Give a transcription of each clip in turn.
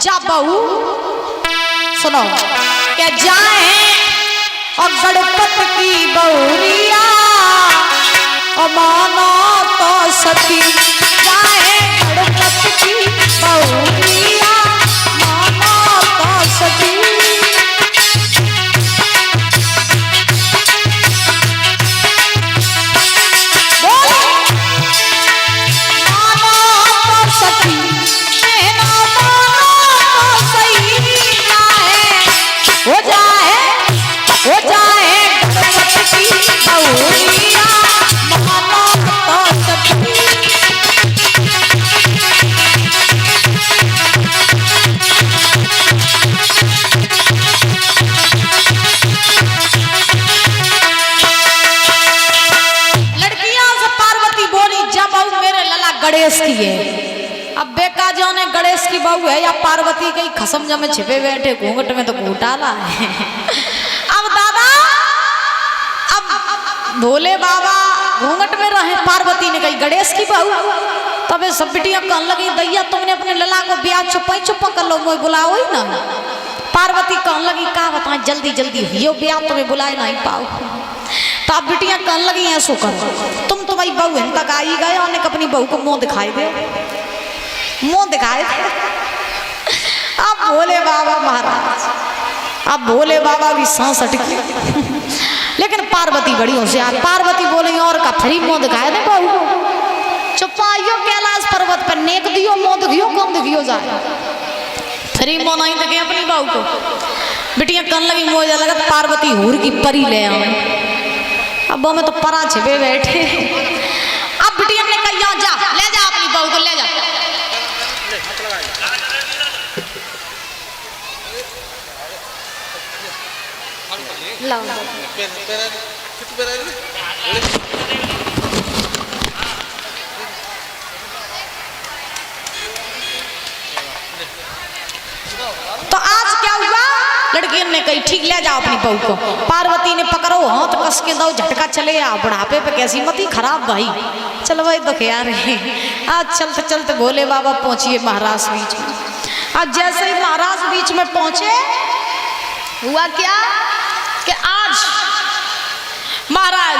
जा बहू सुनो के जाए और गणपत की बहुरिया और मानो तो सती जाए गणपत की बहुरिया मानो तो सती गणेश की है। अब बेका जो ने गणेश की बहू है या पार्वती के खसम में छिपे बैठे घूंघट में तो घोटाला है। अब दादा अब भोले बाबा घूंघट में रहे, पार्वती ने कही गणेश की बहू। तबे सब बिटियां कहने लगी दैया तुमने अपने लला को ब्याह छुपा कर लो, मैं बुलाओ ही ना। पार्वती कहने लगी का बताएं जल्दी जल्दी यो ब्याह तुम्हें बुलाए नहीं पाओ। तो अब बिटियां कहने लगी ऐसो करो तुम तुम्हारी बहू इन तक आई गए और अपनी बहू को मुंह दिखाई दे, मुंह दिखाए दे। अब भोले बाबा महाराज, अब भोले बाबा भी सांस अटकी। लेकिन पार्वती बड़ी होशियार, पार्वती बोली और का फ्री मुंह दिखाए दे बहू को। चुपाइयो कैलाश पर्वत पर नेक दियो मुंह दिखियो कम दिखियो जाए, फ्री मुंह नहीं दिखे अपनी बहू को। बिटियां कहने लगी मुझे लगा पार्वती हूर की परी ले आए। अब में तो परा छिपे बैठे। अब बिटिया ने कहा जा ले जा अपनी बहू को ले जा। तो आज क्या हुआ, लड़की ने कही ठीक ले जाओ अपनी बहू को। पार्वती ने पकड़ो हाथ कस के दो झटका चले आ, बुढ़ापे पे कैसी मती खराब भाई। चलो भाई दुख यार आज चलते चलते भोले बाबा पहुंचिए महाराज बीच में। आज जैसे ही महाराज बीच में पहुंचे हुआ क्या कि आज महाराज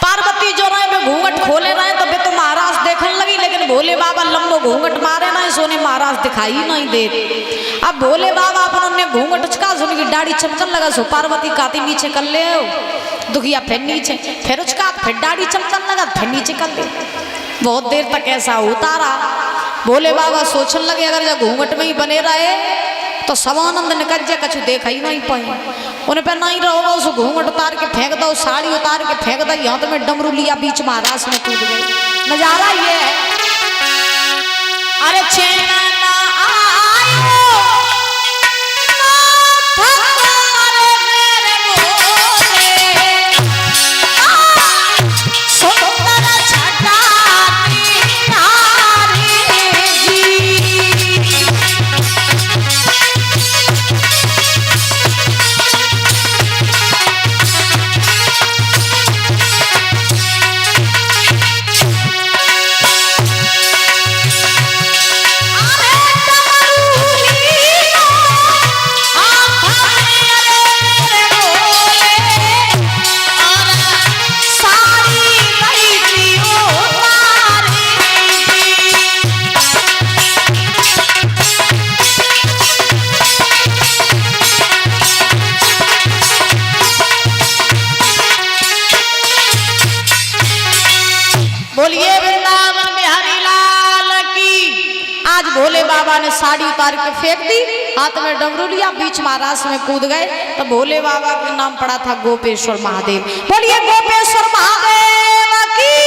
पार्वती जो रहे में घूंघट खोले रहे तो वे तो महाराज देखने लगी, लेकिन भोले बाबा लंबो घूंघट मारे ना सोने महाराज दिखाई नहीं दे। अब भोले बाबा अपने घूंघट उचका सुन की दाढ़ी चमकन लगा सो पार्वती काती नीचे कर ले दुखिया फिर नीचे फिर उचका फिर दाढ़ी चमकन लगा फिर नीचे कर ले। बहुत देर तक ऐसा होता रहा। भोले बाबा सोचने लगे अगर जब घूंघट में ही बने रहे तो सवानंद निकल जाए कछु देखा ही नहीं पाए। उन्हें पे नहीं रहोगा उस घूंघट उतार के फेंक दो, साड़ी उतार के फेंक दो, यहाँ तो मैं डमरू लिया बीच महाराज में कूद गई। नजारा ये है। अरे चैना ना आयो भोले बाबा ने साड़ी उतार के फेंक दी, हाथ में डमरू लिया, बीच महाराज में कूद गए। तो भोले बाबा का नाम पड़ा था गोपेश्वर महादेव। बोलिए गोपेश्वर महादेव की,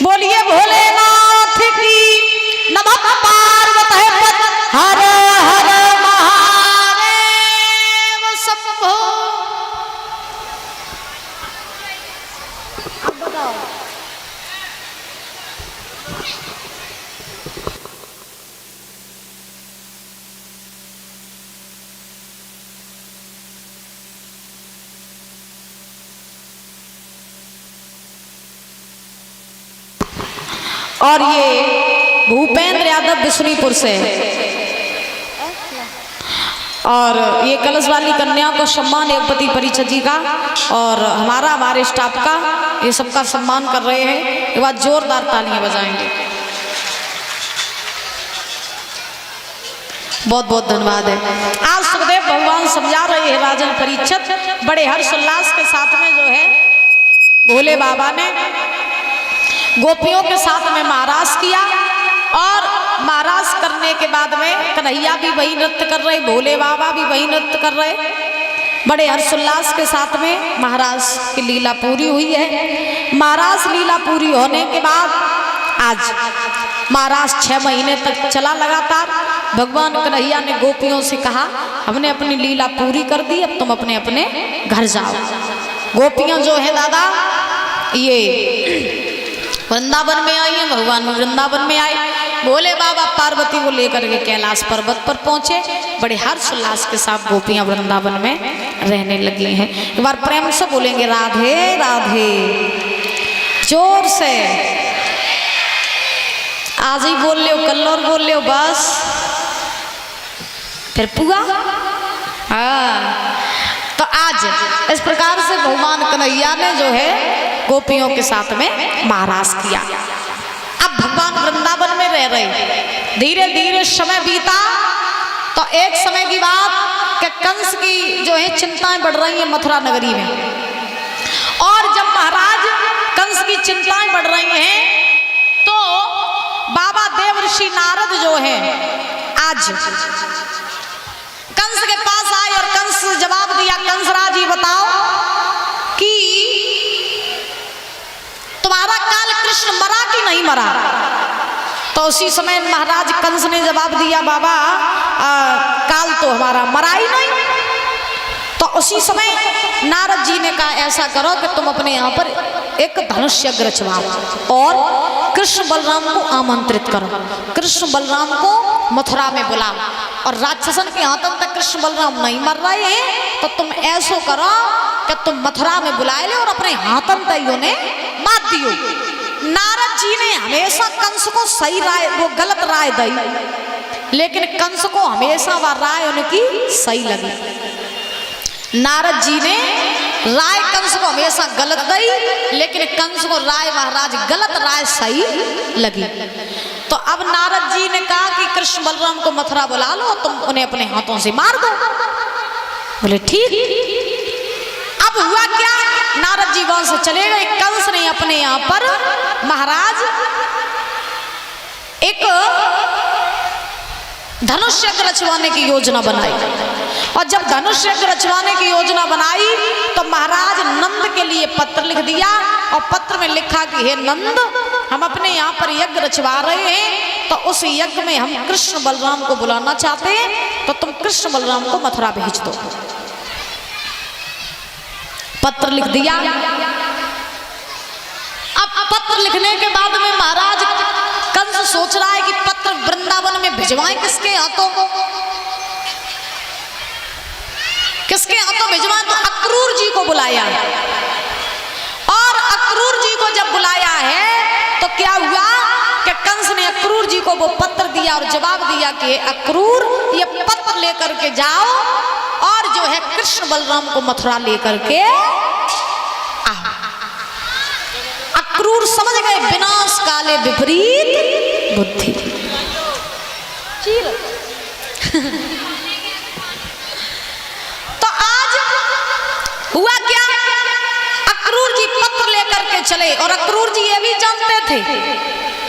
बोलिए भोलेनाथ की। नमः पार्वती हर हर महादेव शंभो। अब बताओ और ये भूपेंद्र यादव बिशुनीपुर से। और ये कलश वाली कन्याओं को सम्मान एवपति परिषद जी का और हमारे स्टाफ का, ये सबका सम्मान कर रहे हैं। एक बार जोरदार तालियां बजाएंगे। बहुत बहुत धन्यवाद है। आज सुखदेव भगवान समझा रहे हैं राजन परीक्षित, बड़े हर्षोल्लास के साथ में जो है भोले बाबा ने गोपियों के साथ में महाराज किया। और महाराज करने के बाद में कन्हैया भी वही नृत्य कर रहे, भोले बाबा भी वही नृत्य कर रहे। बड़े हर्षोल्लास के साथ में महाराज की लीला पूरी हुई है। महाराज लीला पूरी होने के बाद आज महाराज 6 महीने तक चला लगातार। भगवान कन्हैया ने गोपियों से कहा हमने अपनी लीला पूरी कर दी, अब तुम अपने अपने घर जाओ। गोपियां जो है दादा ये वृंदावन में आई है, भगवान वृंदावन में आए। भोले बाबा पार्वती को लेकर के कैलाश पर्वत पर पहुंचे। बड़े हर्षोल्लास के साथ गोपियां वृंदावन में रहने लगी हैं। एक बार प्रेम से बोलेंगे राधे राधे, जोर से। आज ही बोल लो, कल और बोल लो, बस फिर पुआ। हाँ, तो आज इस प्रकार से भगवान कन्हैया ने जो है गोपियों के साथ में महाराज किया। अब भगवान वृंदावन में रह रहे, धीरे धीरे समय बीता। तो एक समय की बात कि कंस की जो है चिंताएं बढ़ रही है मथुरा नगरी में। और जब महाराज कंस की चिंताएं बढ़ रही हैं तो बाबा देवर्षि नारद जो है आज कंस के पास आए और कंस जवाब दिया, कंसराज जी बताओ कि तुम्हारा काल कृष्ण मरा कि नहीं मरा। तो उसी समय महाराज कंस ने जवाब दिया बाबा काल तो हमारा मरा ही नहीं। तो उसी समय नारद जी ने कहा ऐसा करो कि तुम अपने यहाँ पर एक धनुष यज्ञ रचवाओ और कृष्ण बलराम को आमंत्रित करो, कृष्ण बलराम को मथुरा में बुलाओ। और राक्षसन के हाथों तक कृष्ण बलराम नहीं मर रहे हैं तो तुम ऐसा करो कि तुम मथुरा में बुलाए ले और अपने हाथों तक उन्हें मार दियो। नारद जी ने हमेशा कंस को सही राय, वो गलत राय दी, लेकिन कंस को हमेशा वह राय उनकी सही लगी। नारद जी ने राय कंस को हमेशा गलत दी, लेकिन कंस को राय महाराज गलत राय सही लगी। तो अब नारद जी ने कहा कि कृष्ण बलराम को मथुरा बुला लो, तुम उन्हें अपने हाथों से मार दो। बोले ठीक। अब हुआ क्या, नारद जी वहां से चले गए। कंस ने अपने यहाँ पर महाराज एक धनुष यज्ञ रचवाने की योजना बनाई। और जब धनुष यज्ञ रचवाने की योजना बनाई तो महाराज नंद के लिए पत्र लिख दिया और पत्र में लिखा कि हे नंद, हम अपने यहाँ पर यज्ञ रचवा रहे हैं, तो उस यज्ञ में हम कृष्ण बलराम को बुलाना चाहते हैं, तो तुम कृष्ण बलराम को मथुरा भेज दो। पत्र लिख दिया। अब पत्र लिखने के बाद में महाराज कंस सोच रहा है कि पत्र वृंदावन में भिजवाएं किसके हाथों को, किसके हाथों भिजवाएं। तो अक्रूर जी को बुलाया। और अक्रूर जी को जब बुलाया है तो क्या हुआ कि कंस ने अक्रूर जी को वो पत्र दिया और जवाब दिया कि अक्रूर ये पत्र लेकर के जाओ और जो है कृष्ण बलराम को मथुरा लेकर के आओ। अक्रूर समझ गए विनाश काले विपरीत बुद्धि। तो आज हुआ क्या, अक्रूर जी पत्र लेकर के चले और अक्रूर जी ये भी जानते थे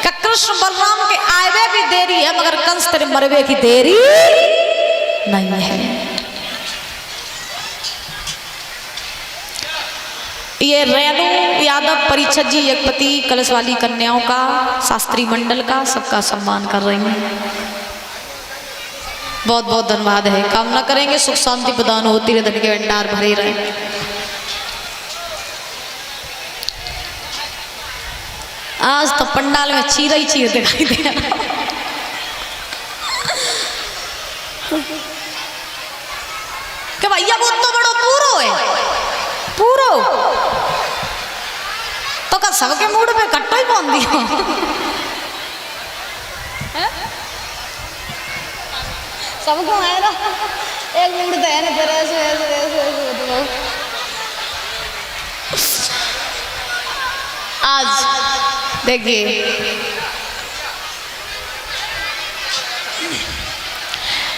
कि कृष्ण बलराम के आवे की देरी है मगर कंस तेरे मरवे की देरी नहीं है। ये रेणु यादव परिषद जी यज्ञपति कलश वाली कन्याओं का शास्त्री मंडल का सबका सम्मान कर रही हैं। बहुत बहुत धन्यवाद है। कामना करेंगे सुख शांति प्रदान होती रहे, धन के भंडार भरे रहे। आज तो पंडाल में चीर ही चीर दिखाई दे रहा। कि भैया वो तो बड़ो पूरो है, पूरो तो का सबके मूड पे कट्टो ही पहुंच दिया। सबको है ना एक मूड तो है ना फिर ऐसे ऐसे ऐसे ऐसे आज देखिए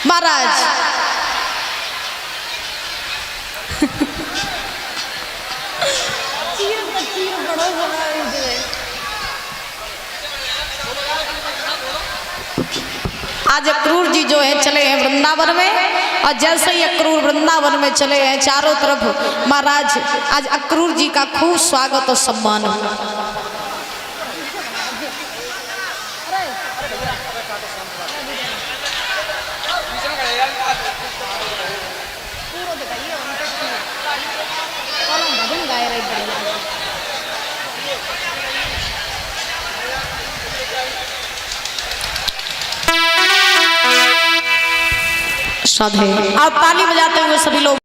महाराज आज अक्रूर जी जो है चले हैं वृंदावन में और जैसे ही अक्रूर वृंदावन में चले हैं चारों तरफ महाराज आज अक्रूर जी का खूब स्वागत और सम्मान हो। साधे आप ताली बजाते हुए सभी लोग